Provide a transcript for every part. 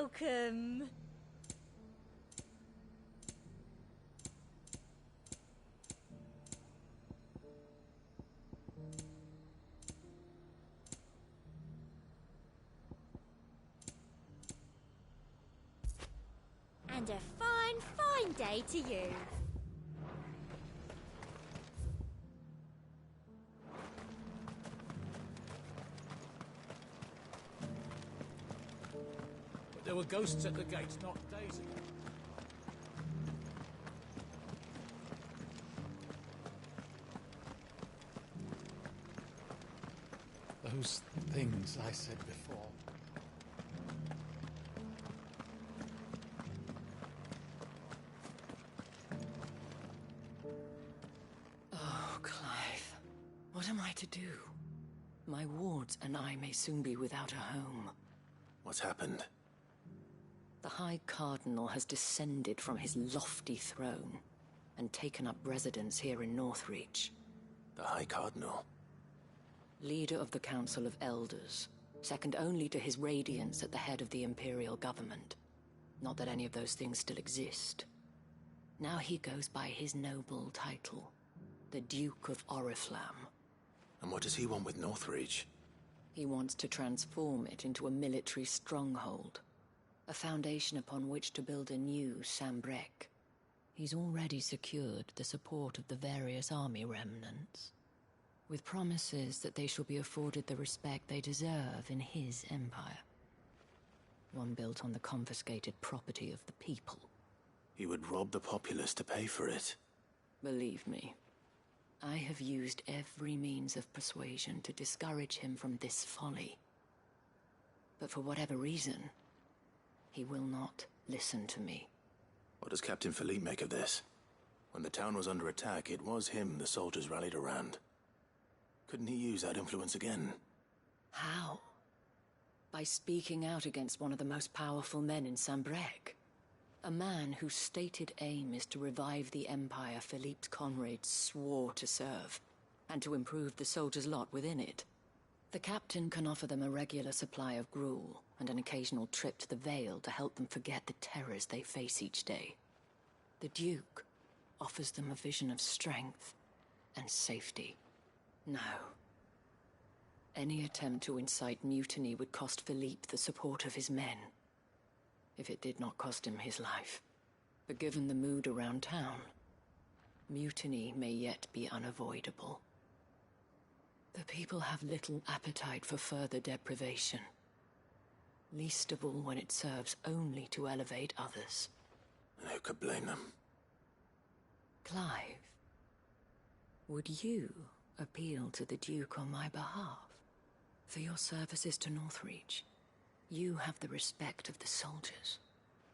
welcome. And a fine, fine day to you. But there were ghosts at the gates not days ago. Those things I said before. Oh, Clive. What am I to do? My wards and I may soon be without a home. What's happened? The High Cardinal has descended from his lofty throne and taken up residence here in Northreach. The High Cardinal? Leader of the Council of Elders, second only to his Radiance at the head of the Imperial government. Not that any of those things still exist. Now he goes by his noble title, the Duke of Oriflamme. And what does he want with Northreach? He wants to transform it into a military stronghold, a foundation upon which to build a new Sambrec. He's already secured the support of the various army remnants, with promises that they shall be afforded the respect they deserve in his empire. One built on the confiscated property of the people. He would rob the populace to pay for it. Believe me, I have used every means of persuasion to discourage him from this folly. But for whatever reason, he will not listen to me. What does Captain Philippe make of this? When the town was under attack, it was him the soldiers rallied around. Couldn't he use that influence again? How? By speaking out against one of the most powerful men in Sambrec. A man whose stated aim is to revive the empire Philippe's comrades swore to serve, and to improve the soldiers' lot within it. The captain can offer them a regular supply of gruel, and an occasional trip to the Vale to help them forget the terrors they face each day. The Duke offers them a vision of strength and safety. No. Any attempt to incite mutiny would cost Philippe the support of his men, if it did not cost him his life. But given the mood around town, mutiny may yet be unavoidable. The people have little appetite for further deprivation, least of all when it serves only to elevate others. And who could blame them? Clive, would you appeal to the Duke on my behalf? For your services to Northreach, you have the respect of the soldiers,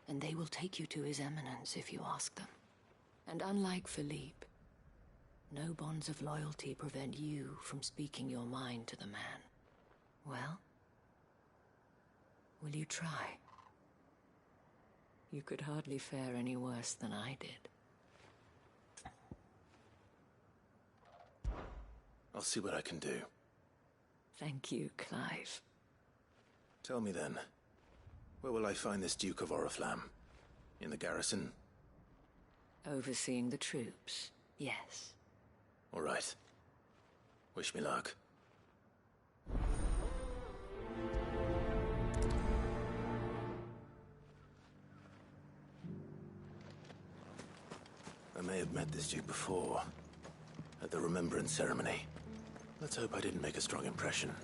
and they will take you to His Eminence if you ask them. And unlike Philippe, no bonds of loyalty prevent you from speaking your mind to the man. Well, will you try? You could hardly fare any worse than I did. I'll see what I can do. Thank you, Clive. Tell me then, where will I find this Duke of Oriflamme? In the garrison? Overseeing the troops, yes. All right. Wish me luck. I may have met this Duke before, at the Remembrance Ceremony. Let's hope I didn't make a strong impression.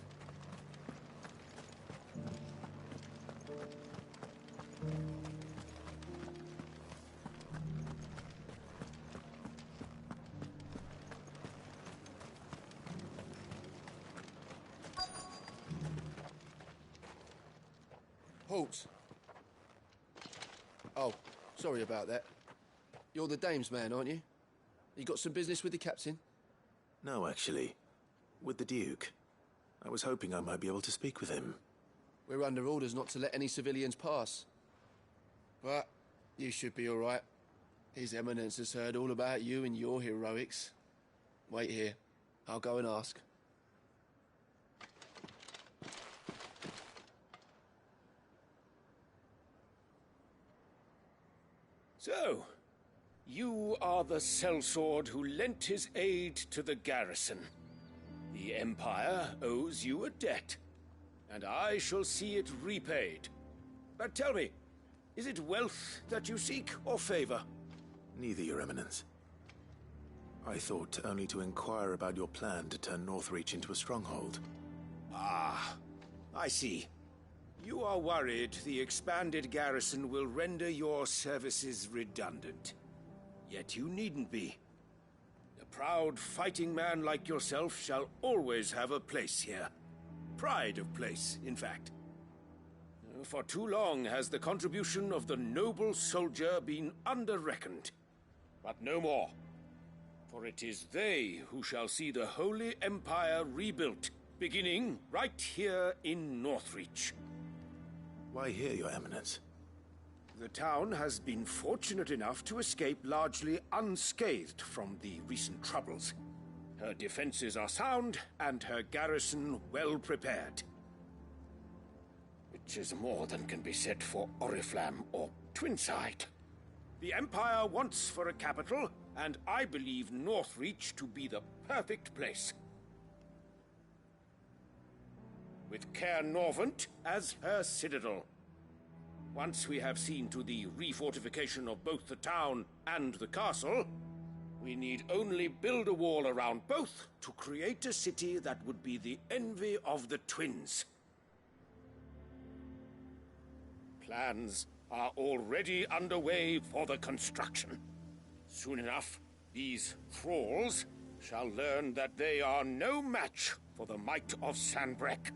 Halt! Oh, sorry about that. You're the dame's man, aren't you? You got some business with the captain? No, actually. With the Duke. I was hoping I might be able to speak with him. We're under orders not to let any civilians pass. But you should be all right. His Eminence has heard all about you and your heroics. Wait here. I'll go and ask. So, you are the sellsword who lent his aid to the garrison. The Empire owes you a debt, and I shall see it repaid. But tell me, is it wealth that you seek, or favor? Neither, Your Eminence. I thought only to inquire about your plan to turn Northreach into a stronghold. Ah, I see. You are worried the expanded garrison will render your services redundant. Yet you needn't be. A proud fighting man like yourself shall always have a place here. Pride of place, in fact. For too long has the contribution of the noble soldier been under-reckoned. But no more. For it is they who shall see the Holy Empire rebuilt, beginning right here in Northreach. Why here, Your Eminence? The town has been fortunate enough to escape largely unscathed from the recent troubles. Her defenses are sound, and her garrison well prepared. Which is more than can be said for Oriflamme or Twinside. The Empire wants for a capital, and I believe Northreach to be the perfect place. With Caer Norvent as her citadel. Once we have seen to the refortification of both the town and the castle, we need only build a wall around both to create a city that would be the envy of the twins. Plans are already underway for the construction. Soon enough, these thralls shall learn that they are no match for the might of Sanbreque.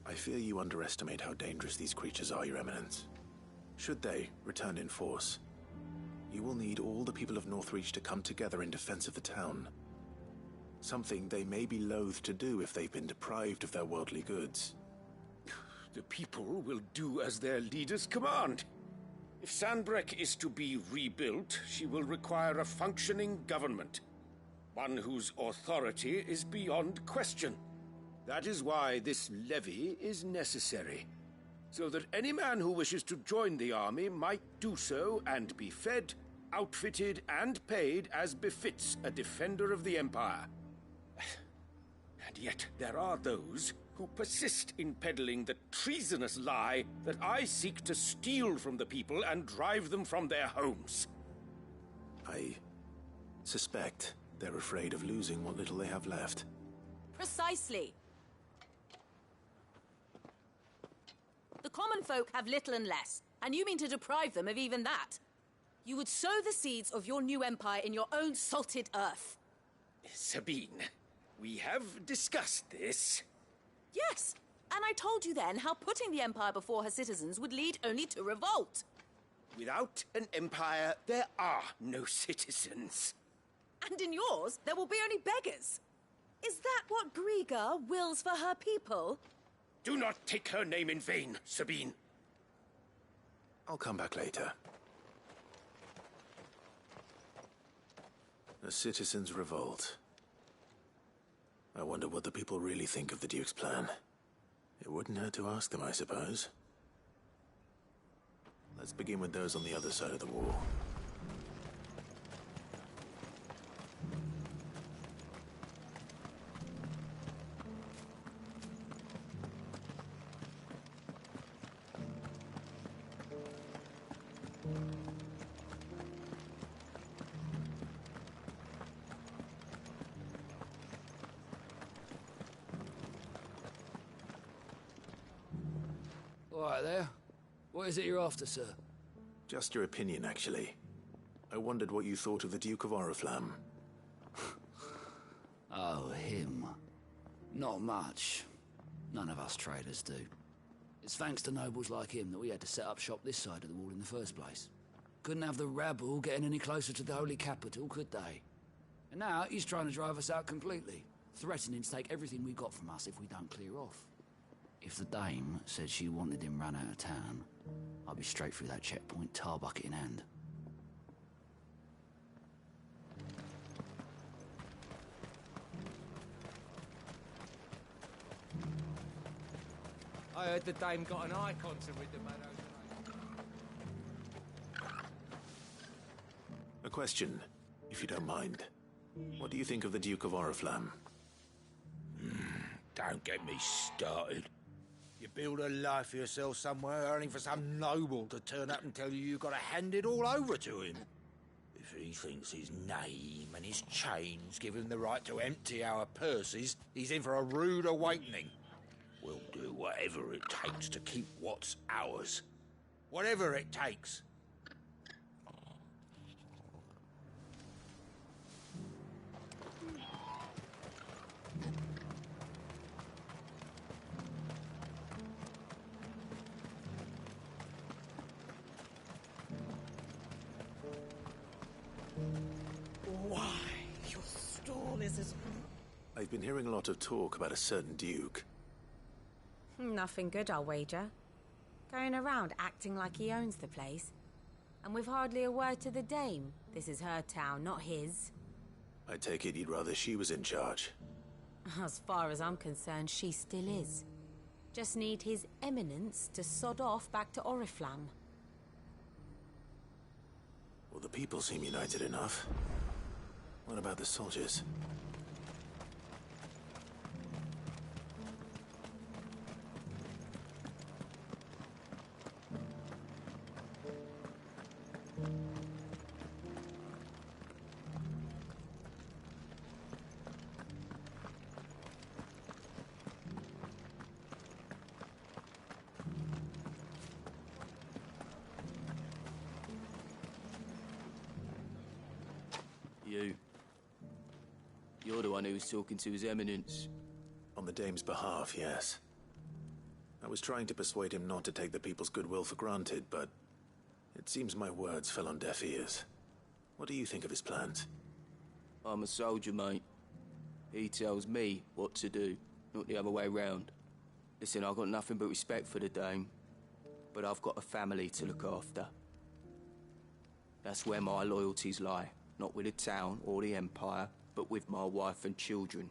I fear you underestimate how dangerous these creatures are, Your Eminence. Should they return in force, you will need all the people of Northreach to come together in defense of the town. Something they may be loath to do if they've been deprived of their worldly goods. The people will do as their leaders command. If Sanbreque is to be rebuilt, she will require a functioning government. One whose authority is beyond question. That is why this levy is necessary. So that any man who wishes to join the army might do so and be fed, outfitted, and paid as befits a defender of the Empire. And yet there are those who persist in peddling the treasonous lie that I seek to steal from the people and drive them from their homes. I suspect they're afraid of losing what little they have left. Precisely. The common folk have little and less, and you mean to deprive them of even that. You would sow the seeds of your new empire in your own salted earth. Sabine, we have discussed this. Yes, and I told you then how putting the empire before her citizens would lead only to revolt. Without an empire, there are no citizens. And in yours, there will be only beggars. Is that what Griga wills for her people? Do not take her name in vain, Sabine. I'll come back later. A citizens' revolt. I wonder what the people really think of the Duke's plan. It wouldn't hurt to ask them, I suppose. Let's begin with those on the other side of the wall. All right there. What is it you're after, sir? Just your opinion, actually. I wondered what you thought of the Duke of Oriflamme. Oh, him. Not much. None of us traders do. It's thanks to nobles like him that we had to set up shop this side of the wall in the first place. Couldn't have the rabble getting any closer to the holy capital, could they? And now he's trying to drive us out completely, threatening to take everything we got from us if we don't clear off. If the dame said she wanted him run out of town, I'd be straight through that checkpoint, tar bucket in hand. I heard the dame got an icon to rid the man over. question, if you don't mind. What do you think of the Duke of Oriflamme? Don't get me started. You build a life for yourself somewhere, only for some noble to turn up and tell you you've got to hand it all over to him. If he thinks his name and his chains give him the right to empty our purses, he's in for a rude awakening. We'll do whatever it takes to keep what's ours. Whatever it takes. Why, your stall is as... I've been hearing a lot of talk about a certain duke. Nothing good, I'll wager. Going around acting like he owns the place. And with hardly a word to the dame. This is her town, not his. I take it you'd rather she was in charge. As far as I'm concerned, she still is. Just need his eminence to sod off back to Oriflamme. Well, the people seem united enough. What about the soldiers? You're the one who was talking to His Eminence. On the dame's behalf, yes. I was trying to persuade him not to take the people's goodwill for granted, but it seems my words fell on deaf ears. What do you think of his plans? I'm a soldier, mate. He tells me what to do, not the other way round. Listen, I've got nothing but respect for the dame, but I've got a family to look after. That's where my loyalties lie, not with the town or the Empire, but with my wife and children.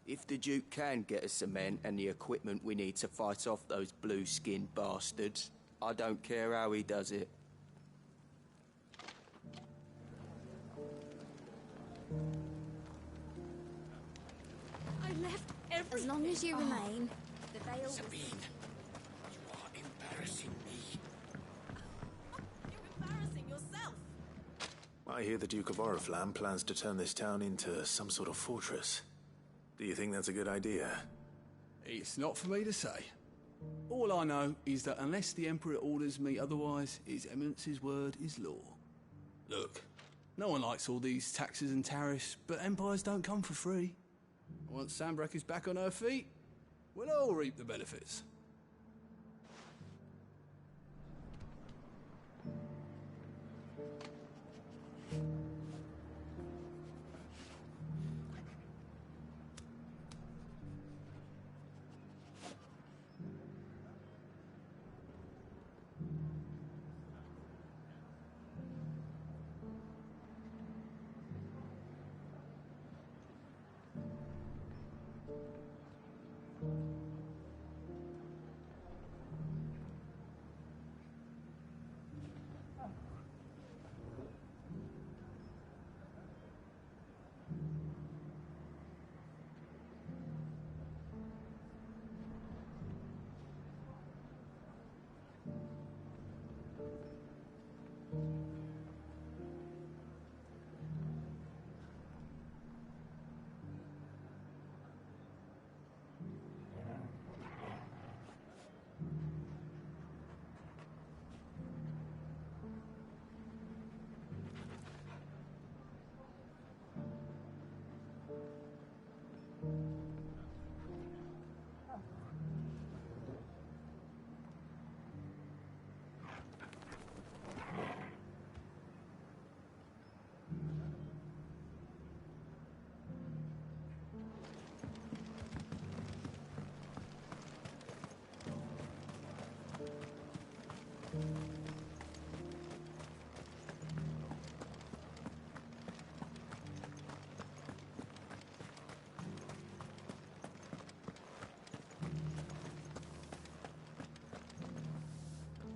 If the Duke can get us the men and the equipment we need to fight off those blue-skinned bastards, I don't care how he does it. I left everything. As long as you remain, the veil... Sabine, you are embarrassing me. You're embarrassing yourself. I hear the Duke of Oriflamme plans to turn this town into some sort of fortress. Do you think that's a good idea? It's not for me to say. All I know is that unless the Emperor orders me otherwise, His Eminence's word is law. Look, no one likes all these taxes and tariffs, but empires don't come for free. Once Sanbreque is back on her feet, we'll all reap the benefits.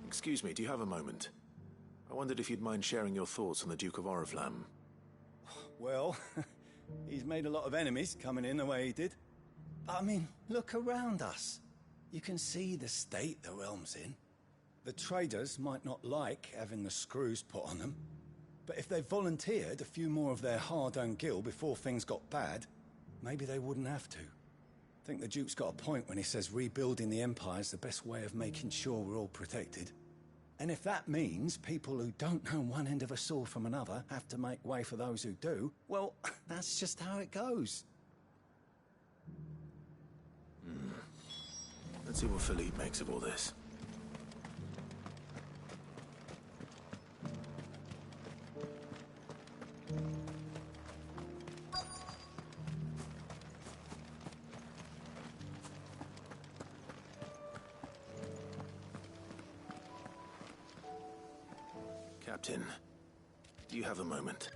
Excuse me, do you have a moment? I wondered if you'd mind sharing your thoughts on the Duke of Oriflamme. Well, he's made a lot of enemies coming in the way he did. But I mean, look around us. You can see the state the realm's in. The traders might not like having the screws put on them, but if they volunteered a few more of their hard-earned gil before things got bad, maybe they wouldn't have to. I think the Duke's got a point when he says rebuilding the Empire's the best way of making sure we're all protected. And if that means people who don't know one end of a sword from another have to make way for those who do, well, that's just how it goes. Let's see what Philippe makes of all this. Captain, do you have a moment?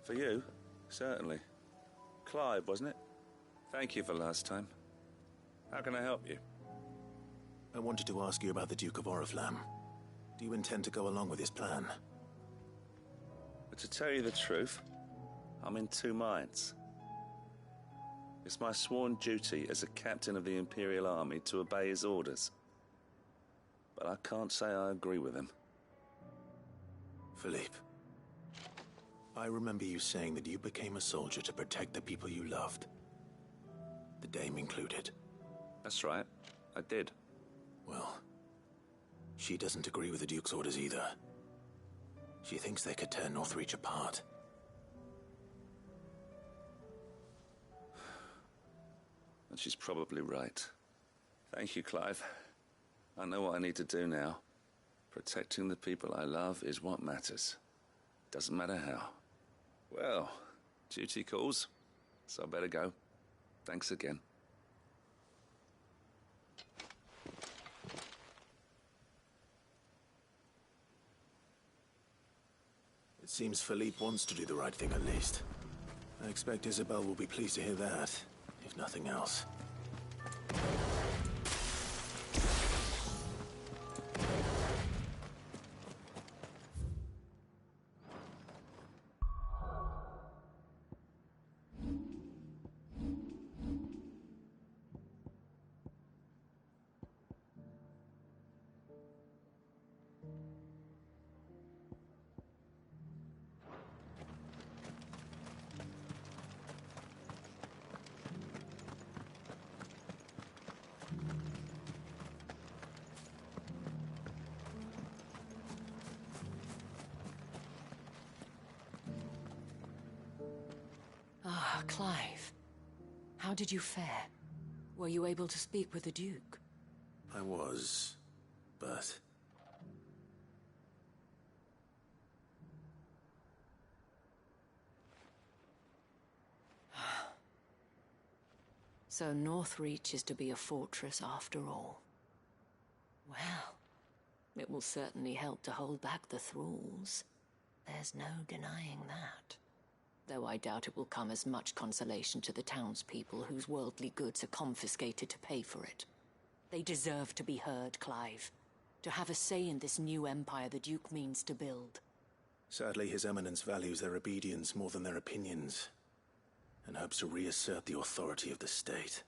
For you? Certainly. Clive, wasn't it? Thank you for last time. How can I help you? I wanted to ask you about the Duke of Oriflamme. Do you intend to go along with his plan? But to tell you the truth, I'm in two minds. It's my sworn duty as a captain of the Imperial Army to obey his orders. But I can't say I agree with him. Philippe, I remember you saying that you became a soldier to protect the people you loved. The Dame included. That's right, I did. Well, she doesn't agree with the Duke's orders either. She thinks they could tear Northreach apart. And she's probably right. Thank you, Clive. I know what I need to do now. Protecting the people I love is what matters. Doesn't matter how. Well, duty calls, so I better go. Thanks again. It seems Philippe wants to do the right thing at least. I expect Isabel will be pleased to hear that, if nothing else. Ah, Clive. How did you fare? Were you able to speak with the Duke? I was, but... So Northreach is to be a fortress after all. Well, it will certainly help to hold back the thralls. There's no denying that. Though I doubt it will come as much consolation to the townspeople whose worldly goods are confiscated to pay for it. They deserve to be heard, Clive. To have a say in this new empire the Duke means to build. Sadly, His Eminence values their obedience more than their opinions, and hopes to reassert the authority of the state.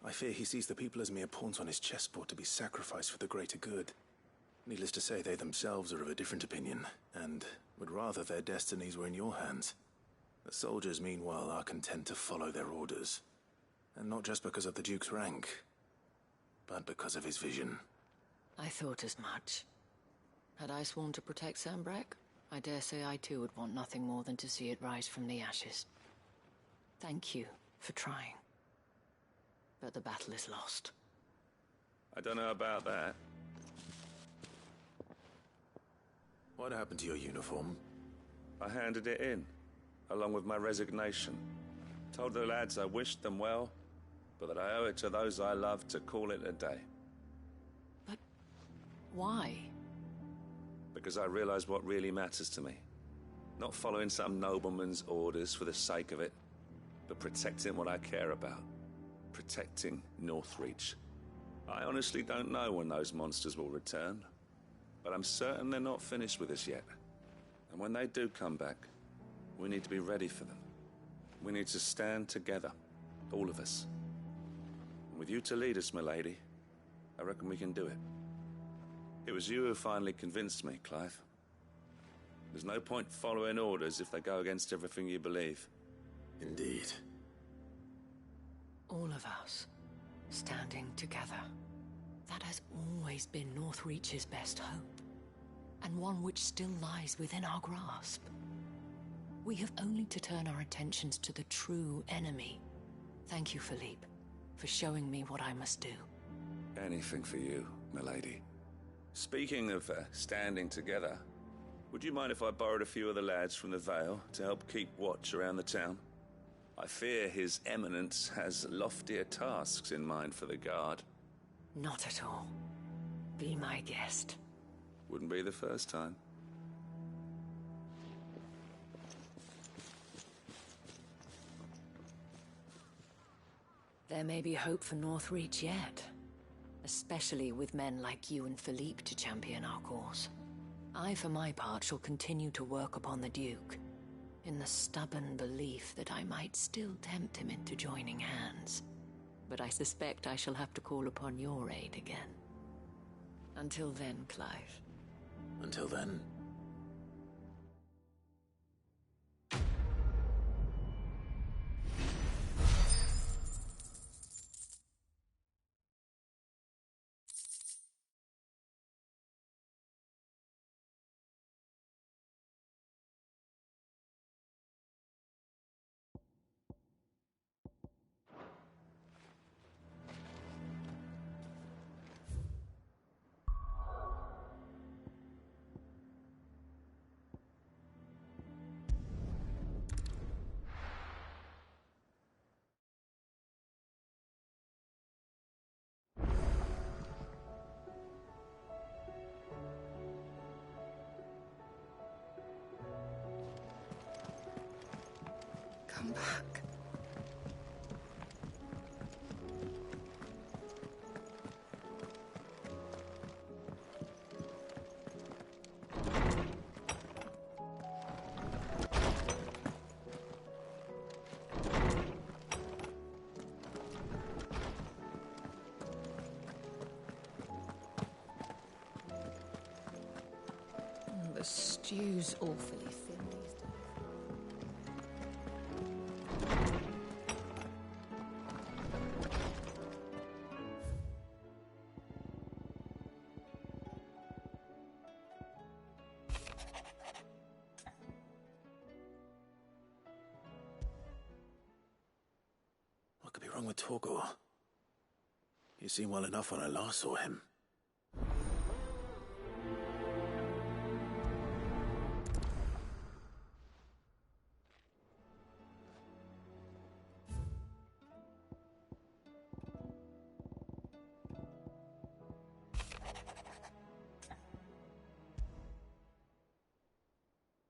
I fear he sees the people as mere pawns on his chessboard to be sacrificed for the greater good. Needless to say, they themselves are of a different opinion, and would rather their destinies were in your hands. The soldiers, meanwhile, are content to follow their orders. And not just because of the Duke's rank, but because of his vision. I thought as much. Had I sworn to protect Sanbreque, I dare say I too would want nothing more than to see it rise from the ashes. Thank you for trying. But the battle is lost. I don't know about that. What happened to your uniform? I handed it in, along with my resignation. Told the lads I wished them well, but that I owe it to those I love to call it a day. But why? Because I realized what really matters to me. Not following some nobleman's orders for the sake of it, but protecting what I care about. Protecting Northreach. I honestly don't know when those monsters will return. But I'm certain they're not finished with us yet. And when they do come back, we need to be ready for them. We need to stand together, all of us. And with you to lead us, milady, I reckon we can do it. It was you who finally convinced me, Clive. There's no point following orders if they go against everything you believe. Indeed. All of us, standing together. That has always been Northreach's best hope, and one which still lies within our grasp. We have only to turn our attentions to the true enemy. Thank you, Philippe, for showing me what I must do. Anything for you, milady. Speaking of standing together, would you mind if I borrowed a few of the lads from the Vale to help keep watch around the town? I fear His Eminence has loftier tasks in mind for the guard. Not at all. Be my guest. Wouldn't be the first time. There may be hope for Northreach yet. Especially with men like you and Philippe to champion our cause. I, for my part, shall continue to work upon the Duke, in the stubborn belief that I might still tempt him into joining hands. But I suspect I shall have to call upon your aid again. Until then, Clive. Until then. Come back. The stew's awfully thin these days. What could be wrong with Torgor? He seemed well enough when I last saw him.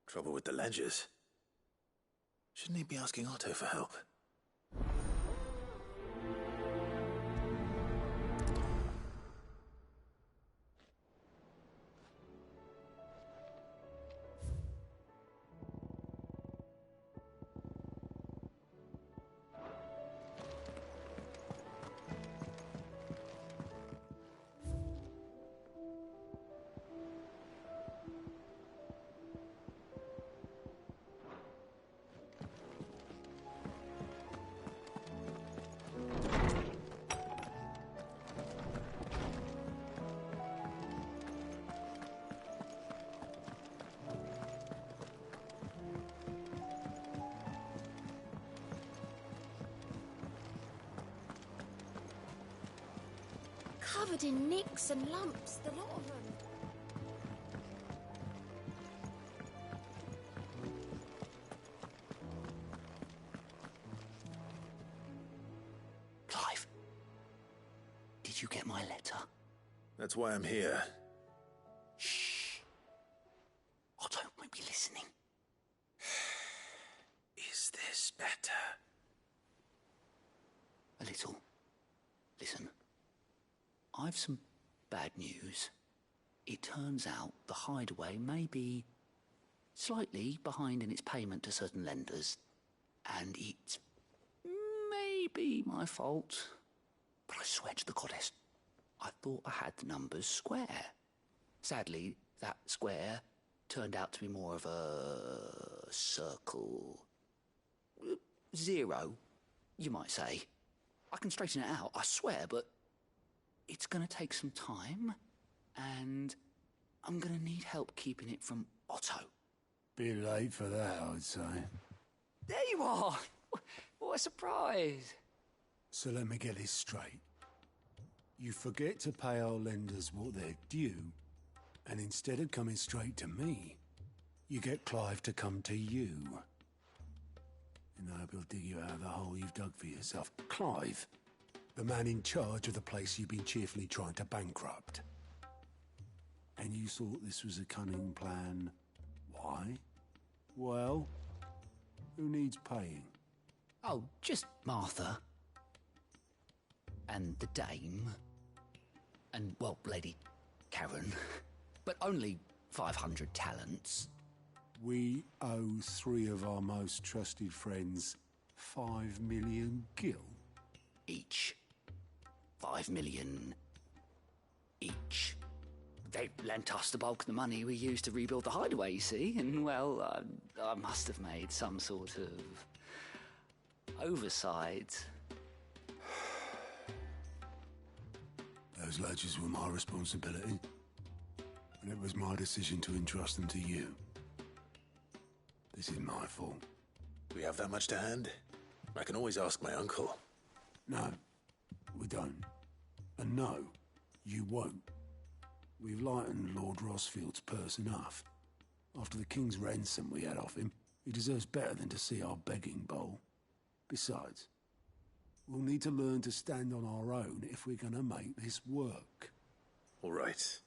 Trouble with the ledgers. Shouldn't he be asking Otto for help? Covered in nicks and lumps, the lot of them. Clive, did you get my letter? That's why I'm here. Shh. Otto won't be listening. Is this better? A little. Listen. I've some bad news. it turns out the hideaway may be slightly behind in its payment to certain lenders, and it may be my fault, but I swear to the goddess, I thought I had the numbers square. Sadly, that square turned out to be more of a circle. 0, you might say. I can straighten it out, I swear, but it's going to take some time, and I'm going to need help keeping it from Otto. Bit late for that, I'd say. There you are! What a surprise! So let me get this straight. You forget to pay our lenders what they're due, and instead of coming straight to me, you get Clive to come to you. And I hope he'll dig you out of the hole you've dug for yourself. Clive, the man in charge of the place you've been cheerfully trying to bankrupt. And you thought this was a cunning plan. Why? Well, who needs paying? Oh, just Martha. And the dame. And, well, Lady Karen. But only 500 talents. We owe 3 of our most trusted friends 5 million gil. Each. 5 million each. They lent us the bulk of the money we used to rebuild the hideaway, you see, and, well, I must have made some sort of oversight. Those ledgers were my responsibility, and it was my decision to entrust them to you. This is my fault. We have that much to hand? I can always ask my uncle. No, we don't. And no, you won't. We've lightened Lord Rosfield's purse enough. After the king's ransom we had off him, he deserves better than to see our begging bowl. Besides, we'll need to learn to stand on our own if we're gonna make this work. All right.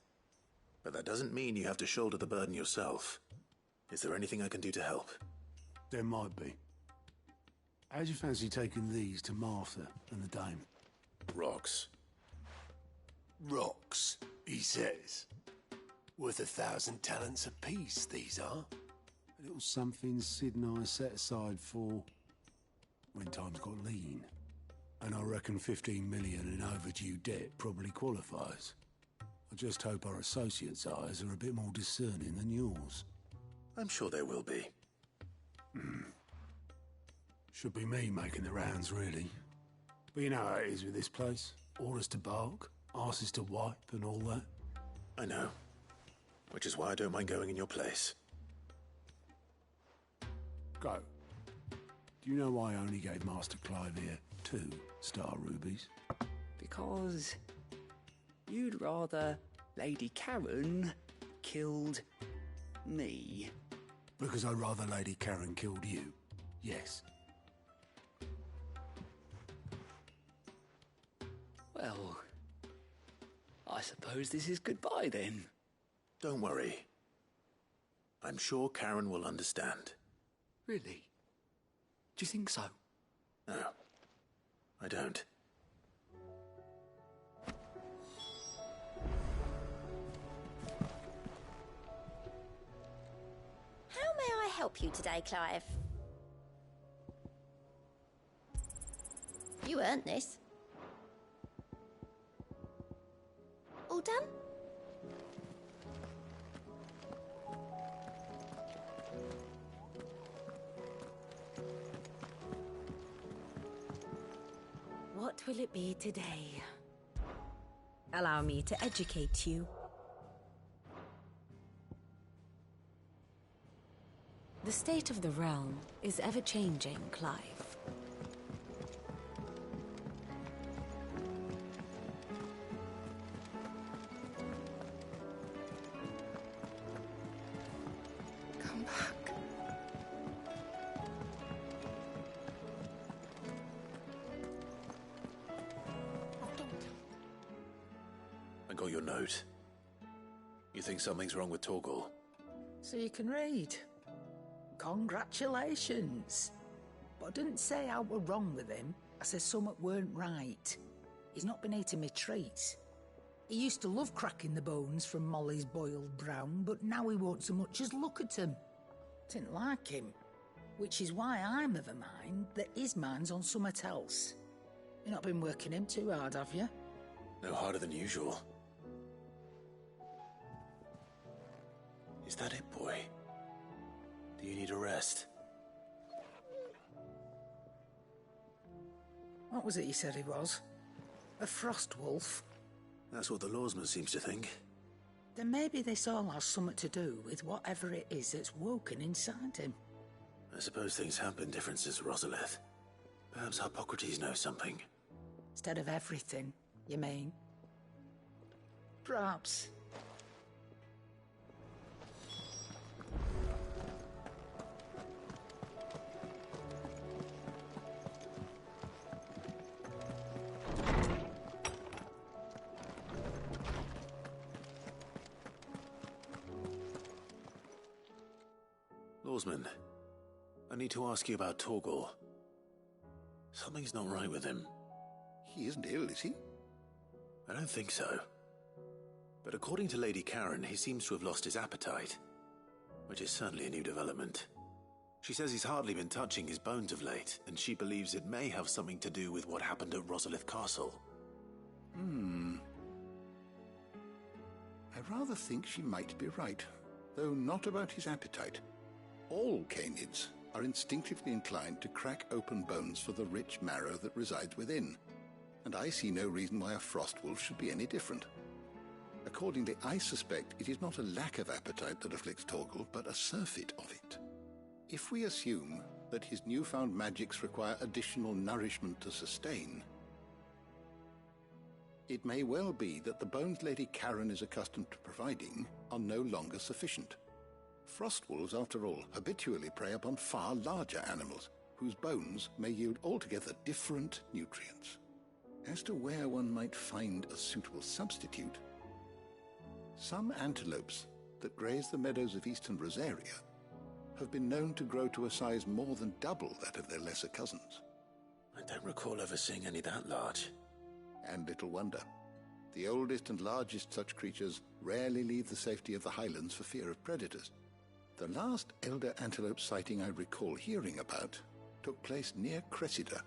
But that doesn't mean you have to shoulder the burden yourself. Is there anything I can do to help? There might be. How'd you fancy taking these to Martha and the dame? Rocks. Rocks, he says. Worth 1,000 talents apiece, these are. A little something Sid and I set aside for when times got lean. And I reckon 15 million in overdue debt probably qualifies. I just hope our associates' eyes are a bit more discerning than yours. I'm sure they will be. Should be me making the rounds, really. But you know how it is with this place. Orders to bark, arses to wipe, and all that. I know. Which is why I don't mind going in your place. Go. Do you know why I only gave Master Clive here 2 star rubies? Because you'd rather Lady Karen killed me. Because I'd rather Lady Karen killed you. Yes. Well, I suppose this is goodbye then. Don't worry. I'm sure Karen will understand. Really? Do you think so? No, I don't. How may I help you today, Clive? You earned this. All done? What will it be today? Allow me to educate you. The state of the realm is ever-changing, Clive. Come back. I got your note. You think something's wrong with Torgal? So you can read. Congratulations. But I didn't say I were wrong with him. I said something weren't right. He's not been eating me treats. He used to love cracking the bones from Molly's boiled brown, but now he won't so much as look at 'em. Didn't like him. Which is why I'm of a mind that his mind's on somewhat else. You've not been working him too hard, have you? No harder than usual. Is that it, boy? Do you need a rest? What was it you said he was? A frost wolf? That's what the lawsman seems to think. Then maybe this all has something to do with whatever it is that's woken inside him. I suppose things have been different since Rosalith. Perhaps Hippocrates knows something. Instead of everything, you mean? Perhaps. Lawsman, I need to ask you about Torgal. Something's not right with him. He isn't ill, is he? I don't think so. But according to Lady Karen, he seems to have lost his appetite, which is certainly a new development. She says he's hardly been touching his bones of late, and she believes it may have something to do with what happened at Rosalith Castle. I rather think she might be right, though not about his appetite. All canids are instinctively inclined to crack open bones for the rich marrow that resides within, and I see no reason why a frost wolf should be any different. Accordingly, I suspect it is not a lack of appetite that afflicts Torgal, but a surfeit of it. If we assume that his newfound magics require additional nourishment to sustain, it may well be that the bones Lady Karen is accustomed to providing are no longer sufficient. Frost wolves, after all, habitually prey upon far larger animals, whose bones may yield altogether different nutrients. As to where one might find a suitable substitute, some antelopes that graze the meadows of eastern Rosaria have been known to grow to a size more than double that of their lesser cousins. I don't recall ever seeing any that large. And little wonder. The oldest and largest such creatures rarely leave the safety of the highlands for fear of predators. The last elder antelope sighting I recall hearing about took place near Cressida,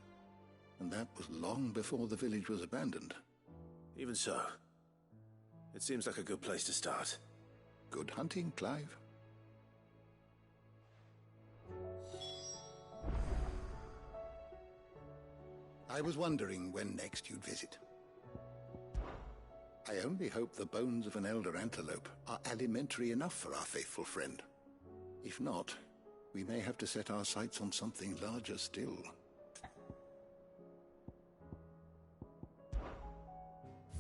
and that was long before the village was abandoned. Even so, it seems like a good place to start. Good hunting, Clive. I was wondering when next you'd visit. I only hope the bones of an elder antelope are alimentary enough for our faithful friend. If not, we may have to set our sights on something larger still.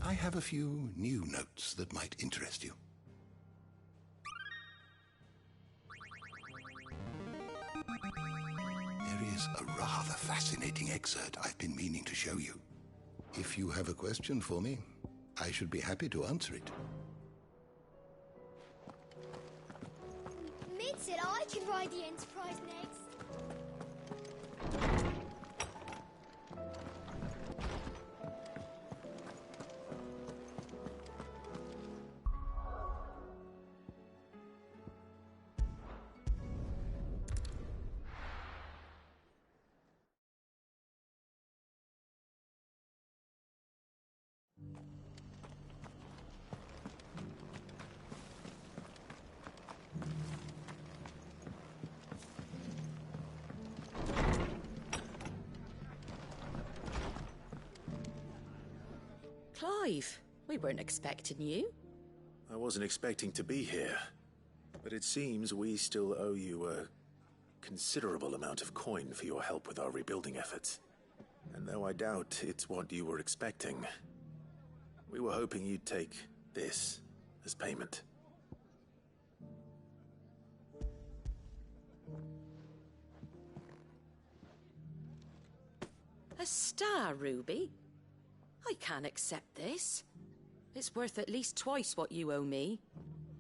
I have a few new notes that might interest you. There is a rather fascinating excerpt I've been meaning to show you. If you have a question for me, I should be happy to answer it. Mid said I can ride the Enterprise next. Clive, we weren't expecting you. I wasn't expecting to be here, but it seems we still owe you a considerable amount of coin for your help with our rebuilding efforts. And though I doubt it's what you were expecting, we were hoping you'd take this as payment. A star ruby? I can't accept this. It's worth at least twice what you owe me.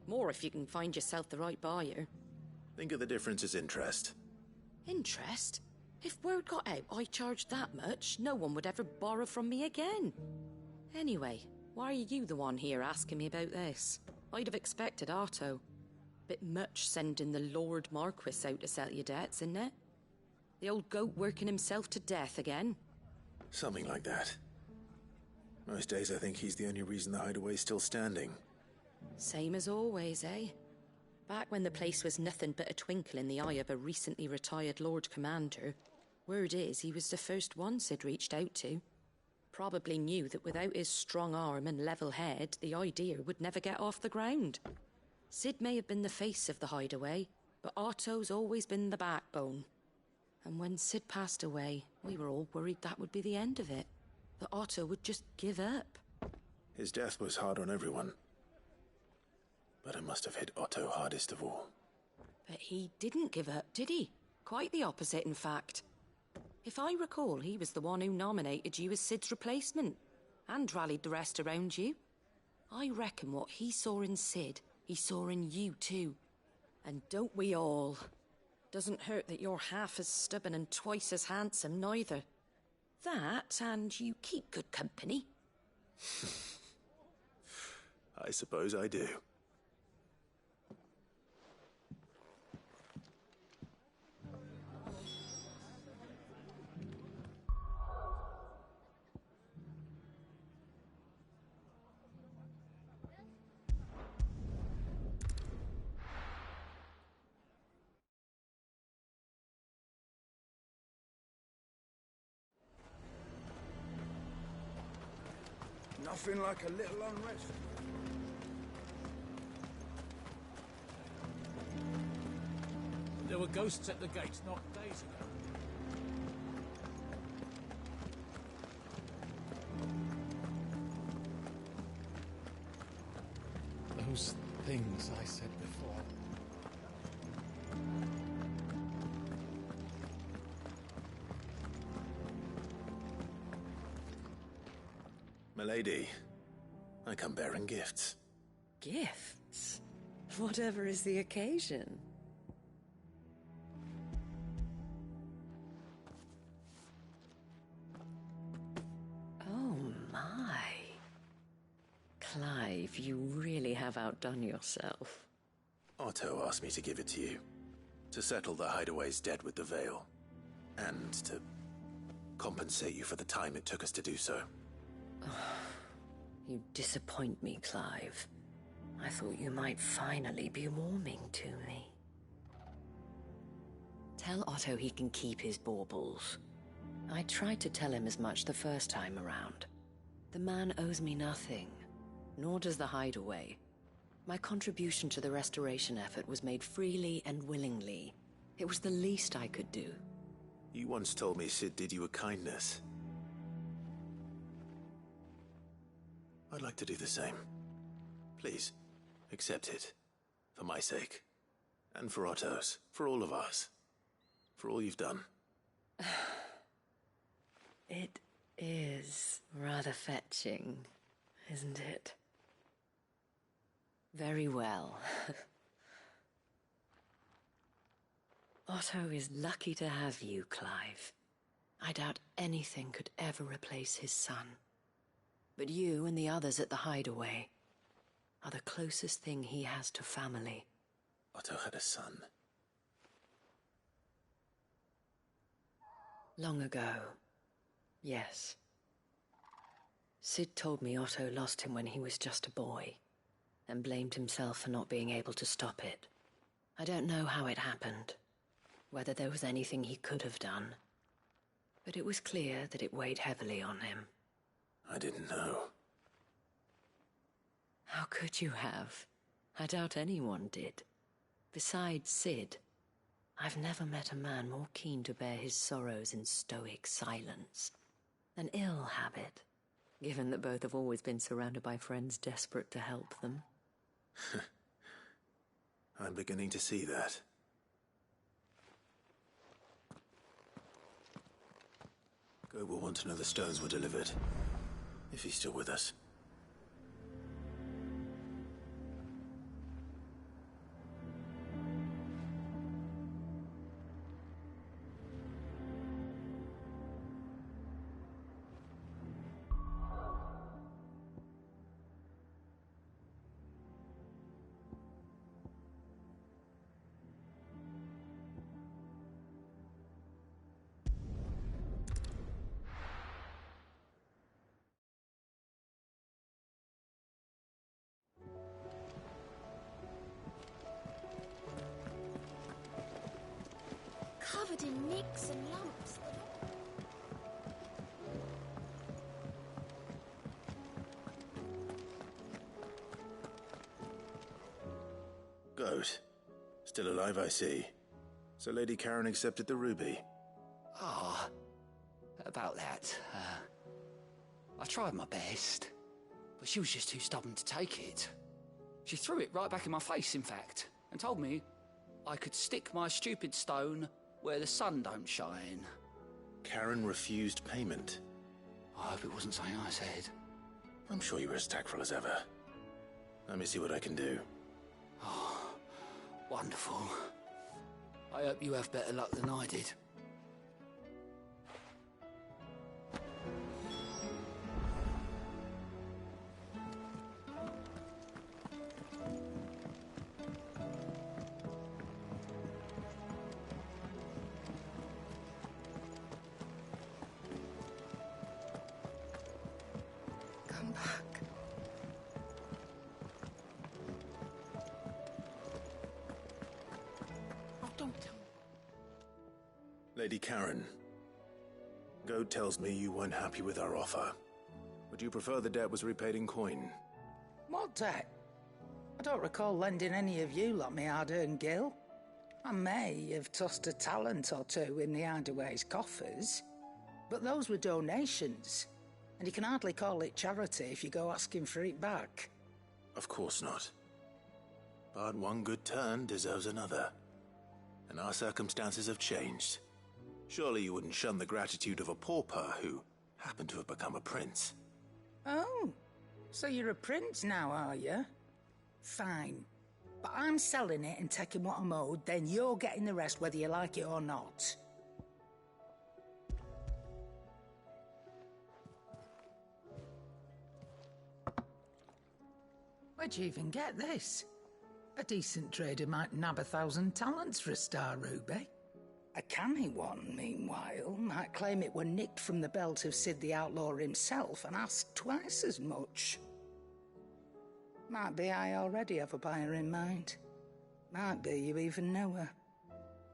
More if you can find yourself the right buyer. Think of the difference as interest. Interest? If word got out I charged that much, no one would ever borrow from me again. Anyway, Why are you the one here asking me about this? I'd have expected Otto. Bit much sending the Lord Marquis out to settle your debts, isn't it? The old goat working himself to death again. Something like that. Most days I think he's the only reason the hideaway's still standing. Same as always, eh? Back when the place was nothing but a twinkle in the eye of a recently retired Lord Commander, word is he was the first one Sid reached out to. Probably knew that without his strong arm and level head, the idea would never get off the ground. Sid may have been the face of the hideaway, but Otto's always been the backbone. And when Sid passed away, we were all worried that would be the end of it. That Otto would just give up. His death was hard on everyone. But it must have hit Otto hardest of all. But he didn't give up, did he? Quite the opposite, in fact. If I recall, he was the one who nominated you as Sid's replacement, and rallied the rest around you. I reckon what he saw in Sid, he saw in you too. And don't we all? Doesn't hurt that you're half as stubborn and twice as handsome, neither. That, and you keep good company. I suppose I do. Nothing like a little unrest. There were ghosts at the gates not days ago. Those things I said before. Milady, I come bearing gifts. Gifts? Whatever is the occasion. Oh my. Clive, you really have outdone yourself. Otto asked me to give it to you. To settle the hideaway's debt with the Veil. And to compensate you for the time it took us to do so. You disappoint me, Clive. I thought you might finally be warming to me. Tell Otto he can keep his baubles. I tried to tell him as much the first time around. The man owes me nothing, nor does the hideaway. My contribution to the restoration effort was made freely and willingly. It was the least I could do. You once told me Sid did you a kindness. I'd like to do the same. Please, accept it. For my sake. And for Otto's. For all of us. For all you've done. It is rather fetching, isn't it? Very well. Otto is lucky to have you, Clive. I doubt anything could ever replace his son. But you and the others at the hideaway are the closest thing he has to family. Otto had a son. Long ago, yes. Sid told me Otto lost him when he was just a boy, and blamed himself for not being able to stop it. I don't know how it happened, whether there was anything he could have done, but it was clear that it weighed heavily on him. I didn't know. How could you have? I doubt anyone did. Besides Sid, I've never met a man more keen to bear his sorrows in stoic silence. An ill habit, given that both have always been surrounded by friends desperate to help them. I'm beginning to see that. Go will want to know the stones were delivered. If he's still with us. covered in nicks and lumps. Goat. Still alive, I see. So Lady Karen accepted the ruby. Ah, about that. I tried my best, but she was just too stubborn to take it. She threw it right back in my face, in fact, and told me I could stick my stupid stone where the sun don't shine. Karen refused payment. I hope it wasn't something I said. I'm sure you were as tactful as ever. Let me see what I can do. Oh, wonderful. I hope you have better luck than I did. Come back. Oh, don't tell me. Lady Karen, Goat tells me you weren't happy with our offer. Would you prefer the debt was repaid in coin? What debt? I don't recall lending any of you lot me hard-earned gil. I may have tossed a talent or two in the Hideaway's coffers, but those were donations, and you can hardly call it charity if you go asking for it back. Of course not. But one good turn deserves another. And our circumstances have changed. Surely you wouldn't shun the gratitude of a pauper who happened to have become a prince. Oh, so you're a prince now, are you? Fine. But I'm selling it and taking what I'm owed, then you're getting the rest whether you like it or not. Where'd you even get this? A decent trader might nab 1,000 talents for a star ruby. A canny one, meanwhile, might claim it were nicked from the belt of Sid the Outlaw himself and ask twice as much. Might be I already have a buyer in mind. Might be you even know her.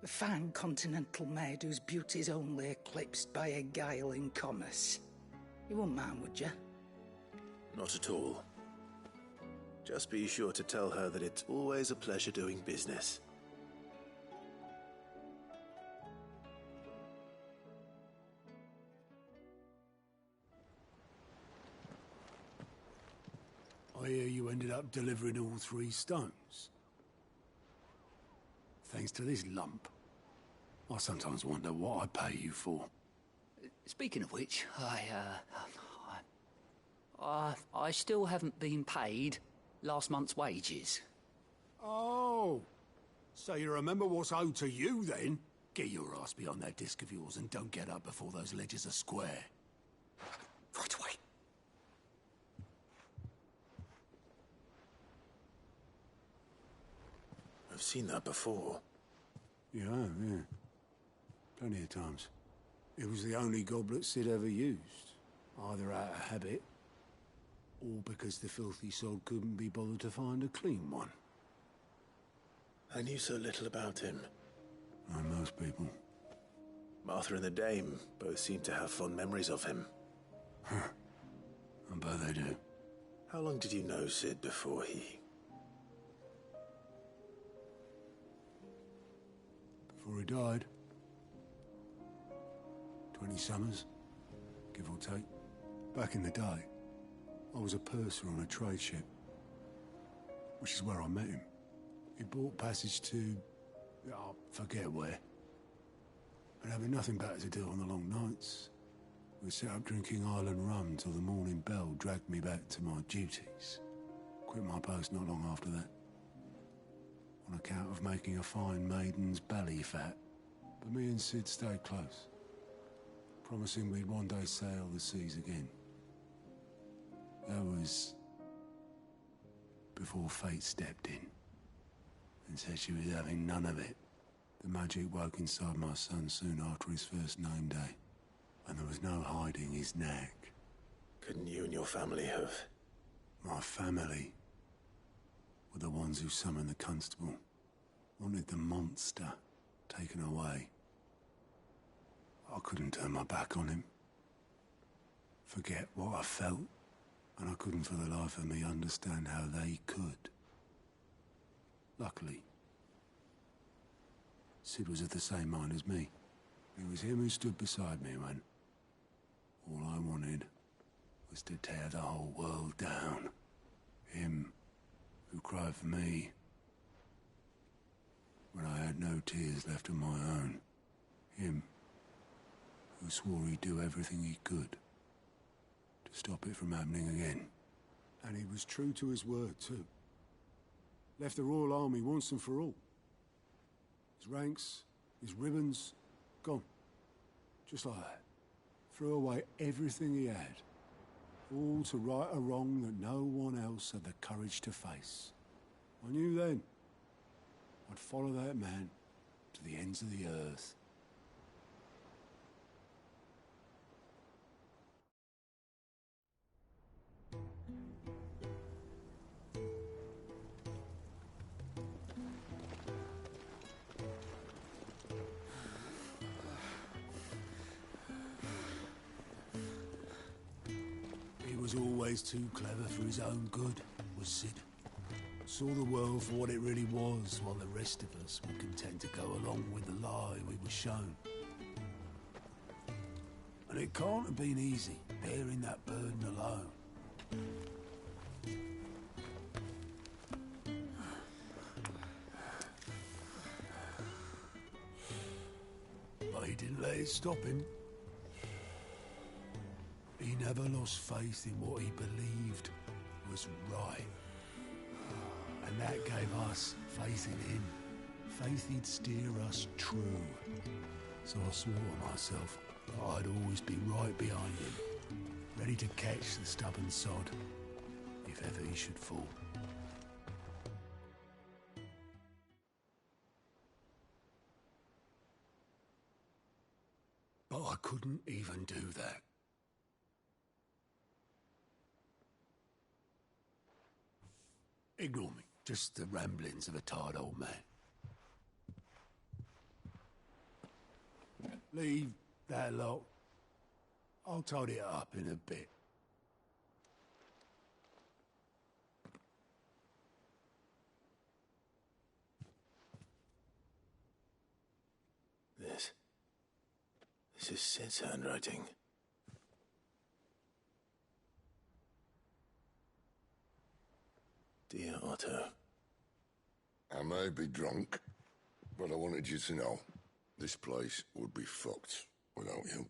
A fine continental maid whose beauty's only eclipsed by a guile in commerce. You wouldn't mind, would you? Not at all. Just be sure to tell her that it's always a pleasure doing business. I hear you ended up delivering all 3 stones. Thanks to this lump. I sometimes wonder what I pay you for. Speaking of which, I still haven't been paid last month's wages. Oh, so you remember what's owed to you then? Get your ass behind that disc of yours and don't get up before those ledgers are square. Right away. I've seen that before. Yeah, yeah. Plenty of times. It was the only goblet Sid ever used. Either out of habit, or because the filthy sod couldn't be bothered to find a clean one. I knew so little about him. Like most people. Martha and the Dame both seem to have fond memories of him. Huh. I bet they do. How long did you know Sid before he... Before he died. 20 summers, give or take. Back in the day, I was a purser on a trade ship, which is where I met him. He bought passage to... I forget where. And having nothing better to do on the long nights, we sat up drinking island rum till the morning bell dragged me back to my duties. Quit my post not long after that. On account of making a fine maiden's belly fat. But me and Sid stayed close, promising we'd one day sail the seas again. That was before fate stepped in and said she was having none of it. The magic woke inside my son soon after his first name day, and there was no hiding his knack. Couldn't you and your family have... My family were the ones who summoned the constable, wanted the monster taken away. I couldn't turn my back on him. Forget what I felt, and I couldn't for the life of me understand how they could. Luckily, Sid was of the same mind as me. It was him who stood beside me when all I wanted was to tear the whole world down. Him who cried for me when I had no tears left of my own. Him who swore he'd do everything he could to stop it from happening again. And he was true to his word, too. Left the Royal Army once and for all. His ranks, his ribbons, gone. Just like that. Threw away everything he had. All to right a wrong that no one else had the courage to face. I knew then I'd follow that man to the ends of the earth. He was always too clever for his own good, was Sid. Saw the world for what it really was, while the rest of us were content to go along with the lie we were shown. And it can't have been easy, bearing that burden alone. But he didn't let it stop him. He never lost faith in what he believed was right. And that gave us faith in him. Faith he'd steer us true. So I swore to myself that I'd always be right behind him, ready to catch the stubborn sod, if ever he should fall. But I couldn't even do that. Ignore me. Just the ramblings of a tired old man. Leave that lot. I'll tidy it up in a bit. This is Sid's handwriting. Dear Otto. I may be drunk, but I wanted you to know this place would be fucked without you.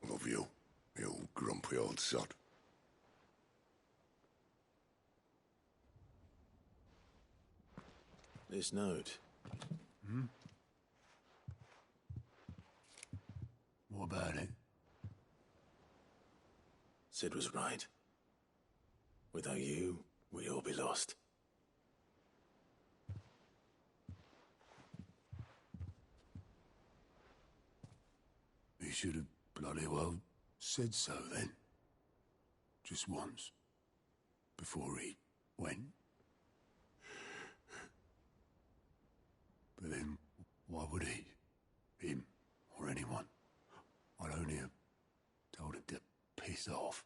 Love you, you grumpy old sod. This note. What about it? Sid was right. Without you, we'd all be lost. He should have bloody well said so then. Just once. Before he went. But then, why would he? Him, or anyone? I'd only have told him to piss off.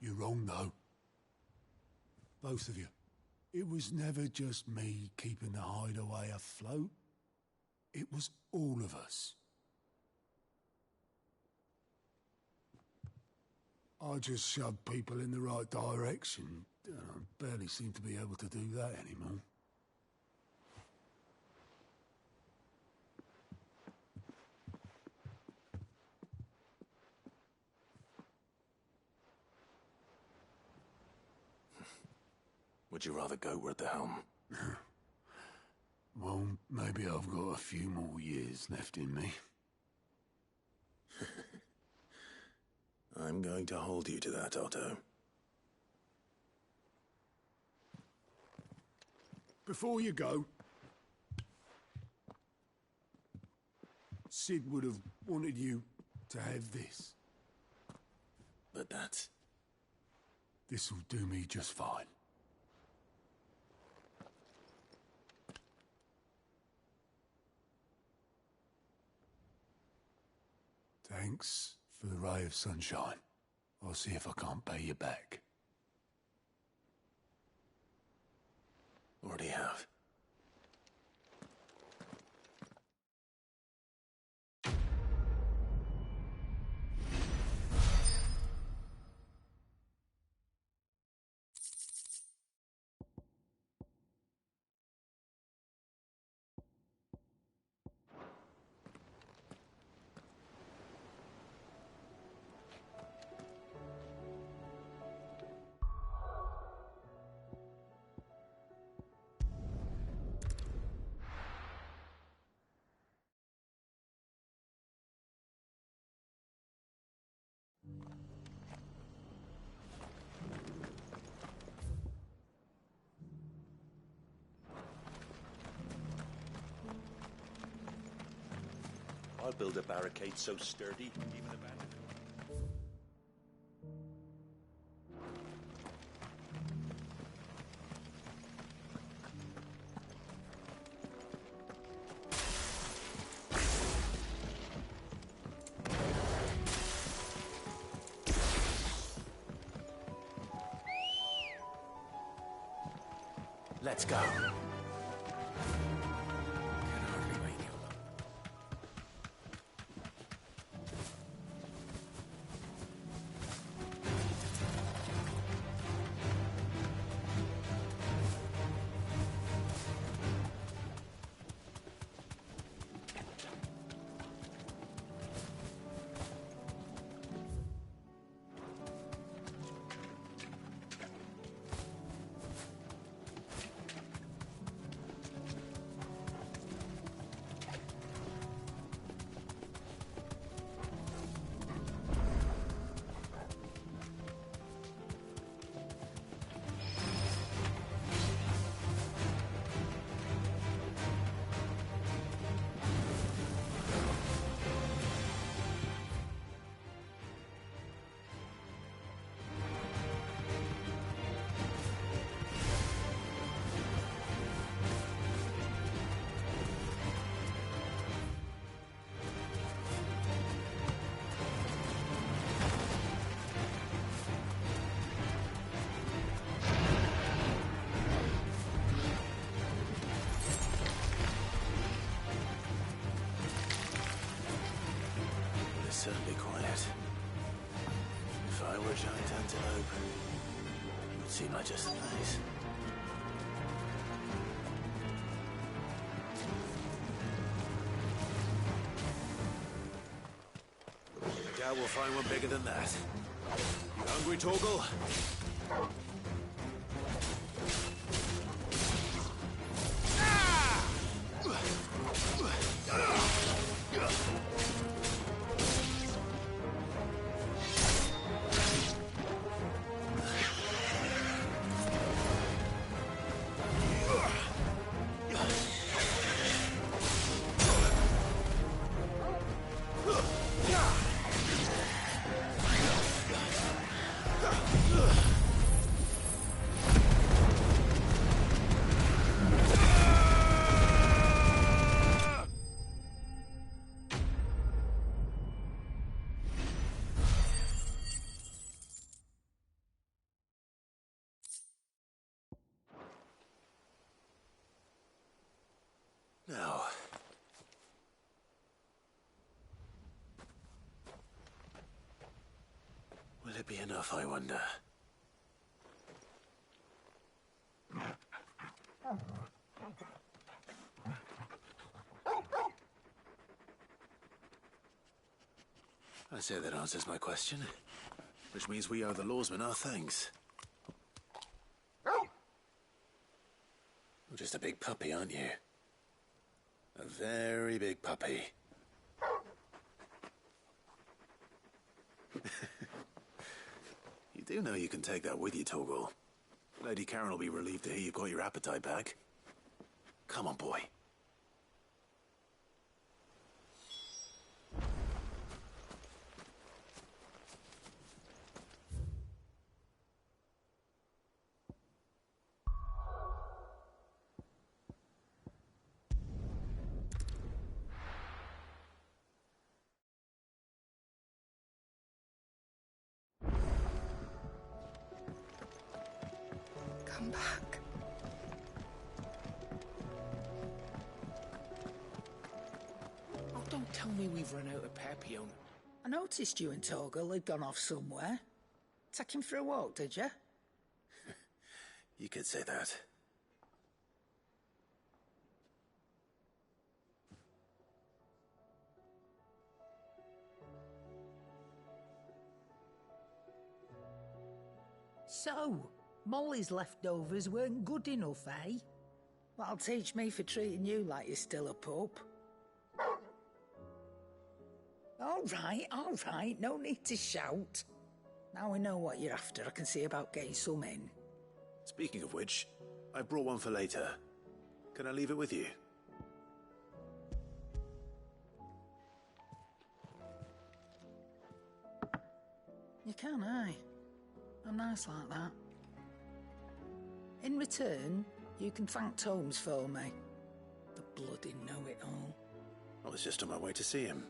You're wrong, though. Both of you. It was never just me keeping the hideaway afloat. It was all of us. I just shoved people in the right direction. I barely seem to be able to do that anymore. Would you rather go at the helm? Well, maybe I've got a few more years left in me. I'm going to hold you to that, Otto. Before you go, Sid would have wanted you to have this. But that's... This'll do me just fine. Thanks for the ray of sunshine. I'll see if I can't pay you back. Already have. I'll build a barricade so sturdy, even a bandit. Let's go. Certainly quiet. If I were giant antelope, it would seem like just the place. I doubt we'll find one bigger than that. You hungry, Torgal? Now, will it be enough, I wonder? I say that answers my question, which means we owe the lawsmen our thanks. You're just a big puppy, aren't you? A very big puppy. You do know you can take that with you, Torgal. Lady Karen will be relieved to hear you've got your appetite back. Come on, boy. come back. Oh, don't tell me we've run out of Papillon. I noticed you and Torgal had gone off somewhere. Take him for a walk, did you? You could say that. So, Molly's leftovers weren't good enough, eh? That'll teach me for treating you like you're still a pup. All right, no need to shout. Now we know what you're after, I can see about getting some in. Speaking of which, I brought one for later. Can I leave it with you? You can, aye. I'm nice like that. In return, you can thank Tomes for me. The bloody know-it-all. I was just on my way to see him.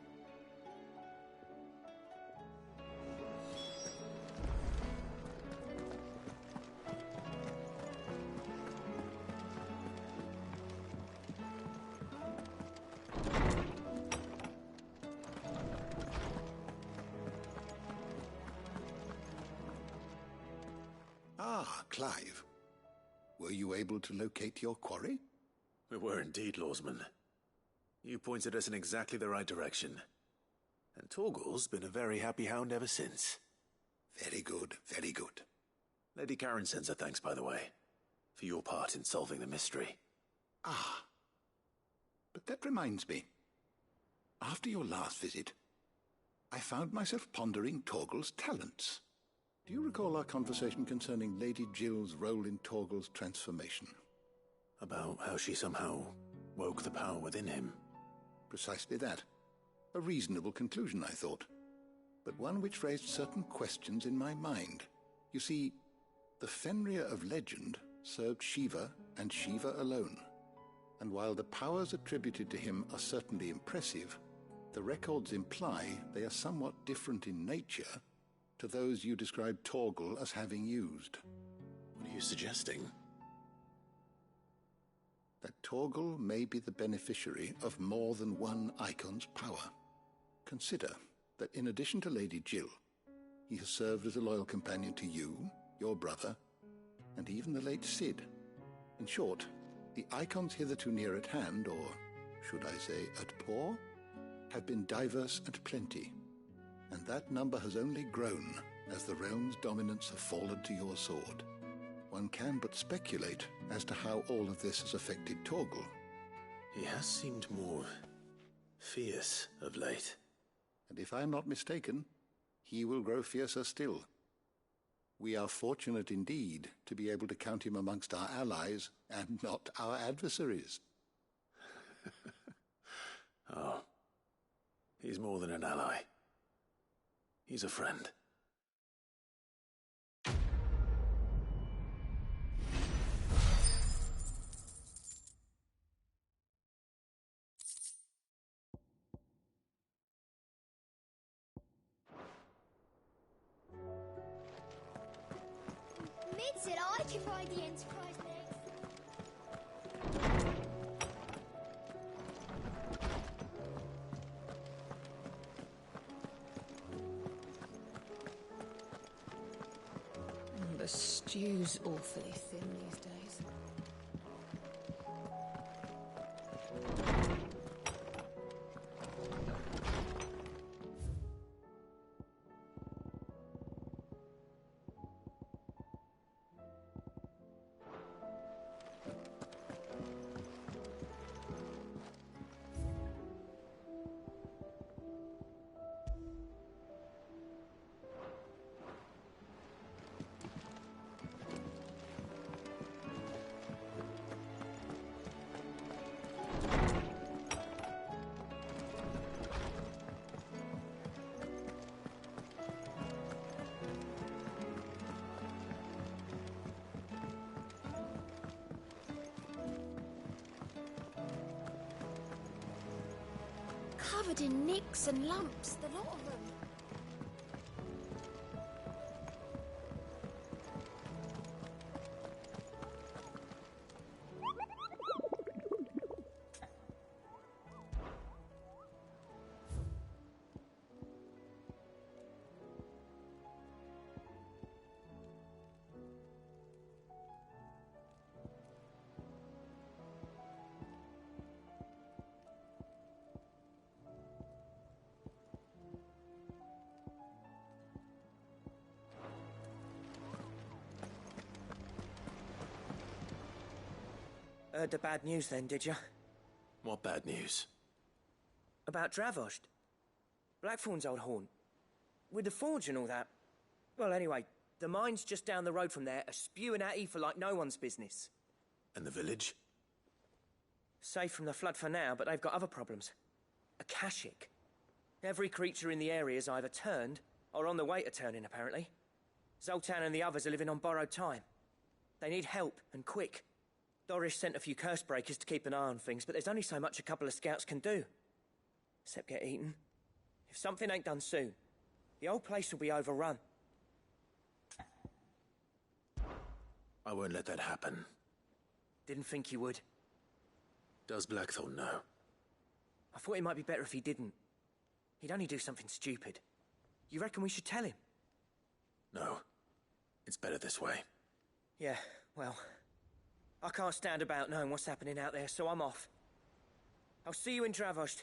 Ah, Clive. Were you able to locate your quarry? We were indeed, Lawsman. You pointed us in exactly the right direction. And Torgal's been a very happy hound ever since. Very good, very good. Lady Karen sends her thanks, by the way, for your part in solving the mystery. Ah. But that reminds me. After your last visit, I found myself pondering Torgal's talents. Do you recall our conversation concerning Lady Jill's role in Torgal's transformation? About how she somehow woke the power within him. Precisely that. A reasonable conclusion, I thought. But one which raised certain questions in my mind. You see, the Fenrir of legend served Shiva and Shiva alone. And while the powers attributed to him are certainly impressive, the records imply they are somewhat different in nature to those you described Torgal as having used. What are you suggesting? That Torgal may be the beneficiary of more than one icon's power. Consider that in addition to Lady Jill, he has served as a loyal companion to you, your brother, and even the late Cid. In short, the icons hitherto near at hand, or should I say at paw, have been diverse and plenty, and that number has only grown as the realm's dominance have fallen to your sword. One can but speculate as to how all of this has affected Torgal. He has seemed more fierce of late. And if I am not mistaken, he will grow fiercer still. We are fortunate indeed to be able to count him amongst our allies and not our adversaries. Oh, he's more than an ally. He's a friend. Mid said I could ride the Enterprise next. The stew's awfully thin these days. Covered in nicks and lumps, the lot of them. Heard the bad news then, did you? What bad news? About Dravost. Blackthorn's old haunt. With the forge and all that. Well, anyway, the mines just down the road from there are spewing out ether like no one's business. And the village? Safe from the flood for now, but they've got other problems. Akashic. Every creature in the area's either turned, or on the way to turning, apparently. Zoltan and the others are living on borrowed time. They need help, and quick. Doris sent a few curse breakers to keep an eye on things, but there's only so much a couple of scouts can do. Except get eaten. If something ain't done soon, the old place will be overrun. I won't let that happen. Didn't think you would. Does Blackthorn know? I thought it might be better if he didn't. He'd only do something stupid. You reckon we should tell him? No. It's better this way. Yeah, well, I can't stand about knowing what's happening out there, so I'm off. I'll see you in Dravost.